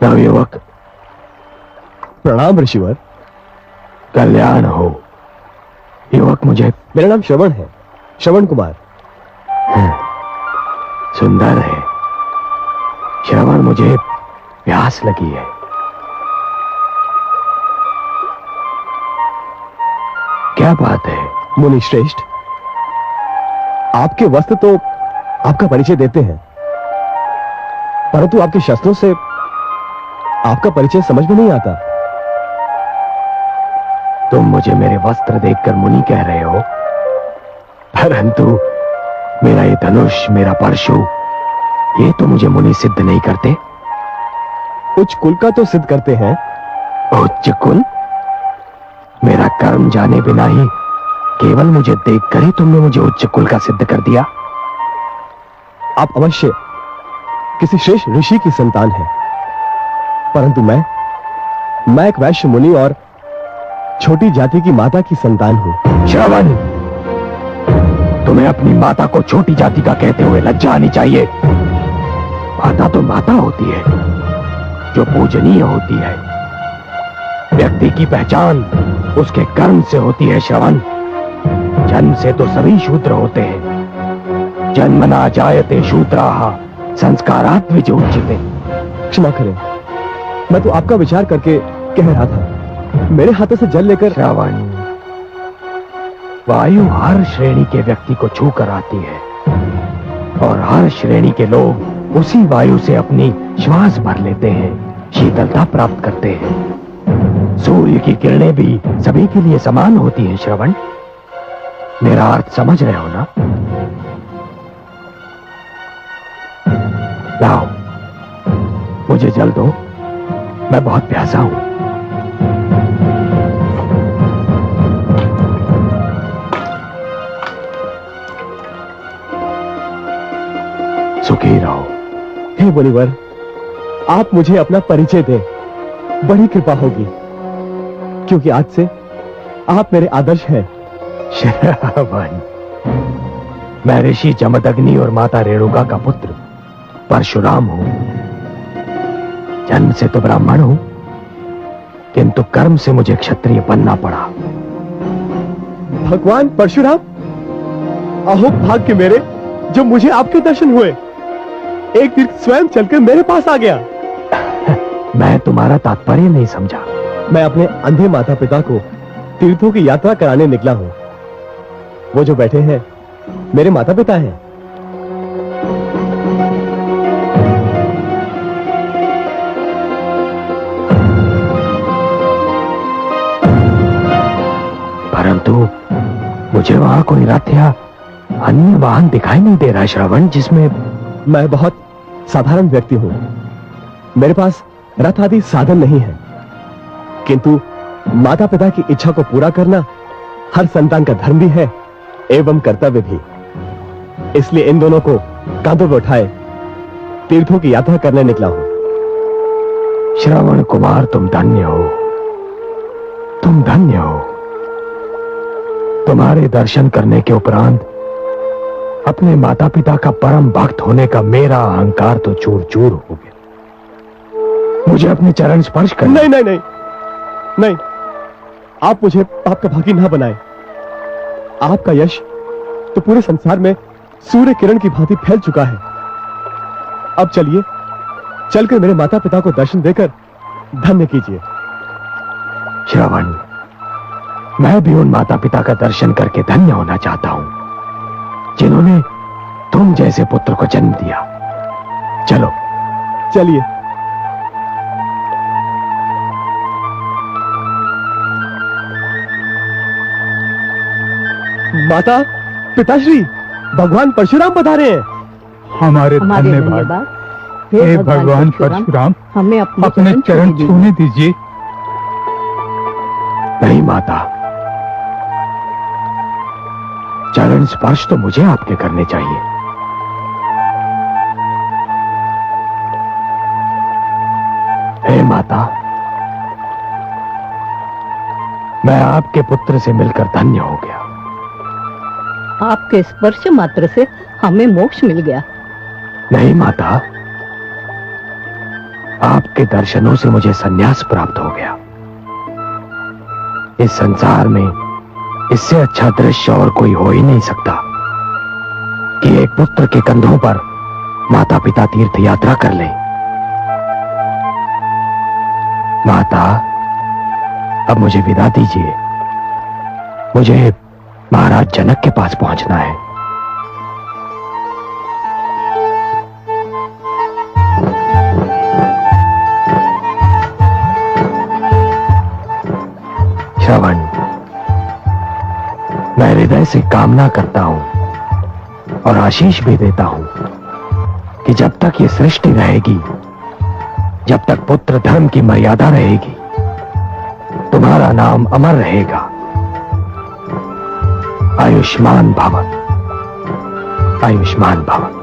नवयुवक, प्रणाम ऋषिवर। कल्याण हो। युवक, मुझे मेरा नाम श्रवण है, श्रवण कुमार। सुंदर है। श्रवण, मुझे प्यास लगी है। क्या बात है? मुनि श्रेष्ठ, आपके वस्त्र तो आपका परिचय देते हैं, परंतु आपके शस्त्रों से आपका परिचय समझ में नहीं आता। तुम मुझे मेरे वस्त्र देखकर मुनि कह रहे हो, परंतु मेरा ये धनुष, मेरा परशु, ये तो मुझे मुनि सिद्ध नहीं करते। उच्च कुल का तो सिद्ध करते हैं। उच्च कुल? मेरा कर्म जाने बिना ही केवल मुझे देखकर ही तुमने मुझे उच्च कुल का सिद्ध कर दिया। आप अवश्य किसी श्रेष्ठ ऋषि की संतान हैं, परंतु मैं एक वैश्य मुनि और छोटी जाति की माता की संतान हूं। श्रवण, तुम्हें अपनी माता को छोटी जाति का कहते हुए लज्जा आनी चाहिए। माता तो माता होती है, जो पूजनीय होती है। व्यक्ति की पहचान उसके कर्म से होती है। श्रवण, जन्म से तो सभी शूद्र होते हैं। जन्मना जायते शूद्राः संस्कारात् विजोच्यते। क्षमा करें, मैं तो आपका विचार करके कह रहा था। मेरे हाथों से जल लेकर। श्रवण, वायु हर श्रेणी के व्यक्ति को छू कर आती है, और हर श्रेणी के लोग उसी वायु से अपनी श्वास भर लेते हैं, शीतलता प्राप्त करते हैं। सूर्य की किरणें भी सभी के लिए समान होती हैं। श्रवण, मेरा अर्थ समझ रहे हो ना? लाओ, मुझे जल दो, मैं बहुत प्यासा हूं। सुखी रहो। हे मुनिवर, आप मुझे अपना परिचय दें, बड़ी कृपा होगी, क्योंकि आज से आप मेरे आदर्श हैं। श्रवण, मैं ऋषि जमदग्नि और माता रेणुका का पुत्र परशुराम हूं। जन्म से तो ब्राह्मण हूं, किंतु कर्म से मुझे क्षत्रिय बनना पड़ा। भगवान परशुराम, अहो भाग्य मेरे, जो मुझे आपके दर्शन हुए। एक तीर्थ स्वयं चलकर मेरे पास आ गया। मैं तुम्हारा तात्पर्य नहीं समझा। मैं अपने अंधे माता पिता को तीर्थों की यात्रा कराने निकला हूं। वो जो बैठे हैं मेरे माता पिता हैं। परंतु मुझे वहां कोई रथ या अन्य वाहन दिखाई नहीं दे रहा। श्रवण, जिसमें मैं बहुत साधारण व्यक्ति हूं। मेरे पास रथ आदि साधन नहीं है, किंतु माता पिता की इच्छा को पूरा करना हर संतान का धर्म भी है एवं कर्तव्य भी। इसलिए इन दोनों को कांधों पर उठाए तीर्थों की यात्रा करने निकला हूं। श्रवण कुमार, तुम धन्य हो, तुम धन्य हो। तुम्हारे दर्शन करने के उपरांत अपने माता पिता का परम भक्त होने का मेरा अहंकार तो चूर चूर हो गया। मुझे अपने चरण स्पर्श कर। नहीं नहीं नहीं नहीं, आप मुझे पाप का भागी ना बनाए। आपका यश तो पूरे संसार में सूर्य किरण की भांति फैल चुका है। अब चलिए, चलकर मेरे माता पिता को दर्शन देकर धन्य कीजिए। श्रवण, मैं भी उन माता पिता का दर्शन करके धन्य होना चाहता हूं, जिन्होंने तुम जैसे पुत्र को जन्म दिया। चलो चलिए। माता पिताश्री, भगवान परशुराम पधारे हैं। हमारे धन्यवाद। हे भगवान परशुराम, हमें अपने चरण छूने दीजिए। नहीं माता, चरण स्पर्श तो मुझे आपके करने चाहिए। हे माता, मैं आपके पुत्र से मिलकर धन्य हो गया। आपके स्पर्श मात्र से हमें मोक्ष मिल गया। नहीं माता, आपके दर्शनों से मुझे संन्यास प्राप्त हो गया। इस संसार में इससे अच्छा दृश्य और कोई हो ही नहीं सकता कि एक पुत्र के कंधों पर माता पिता तीर्थ यात्रा कर ले। माता, अब मुझे विदा दीजिए। मुझे महाराज जनक के पास पहुंचना है। श्रवण, मैं हृदय से कामना करता हूं और आशीष भी देता हूं कि जब तक ये सृष्टि रहेगी, जब तक पुत्र धर्म की मर्यादा रहेगी, तुम्हारा नाम अमर रहेगा। आयुष्मान भव, आयुष्मान भव।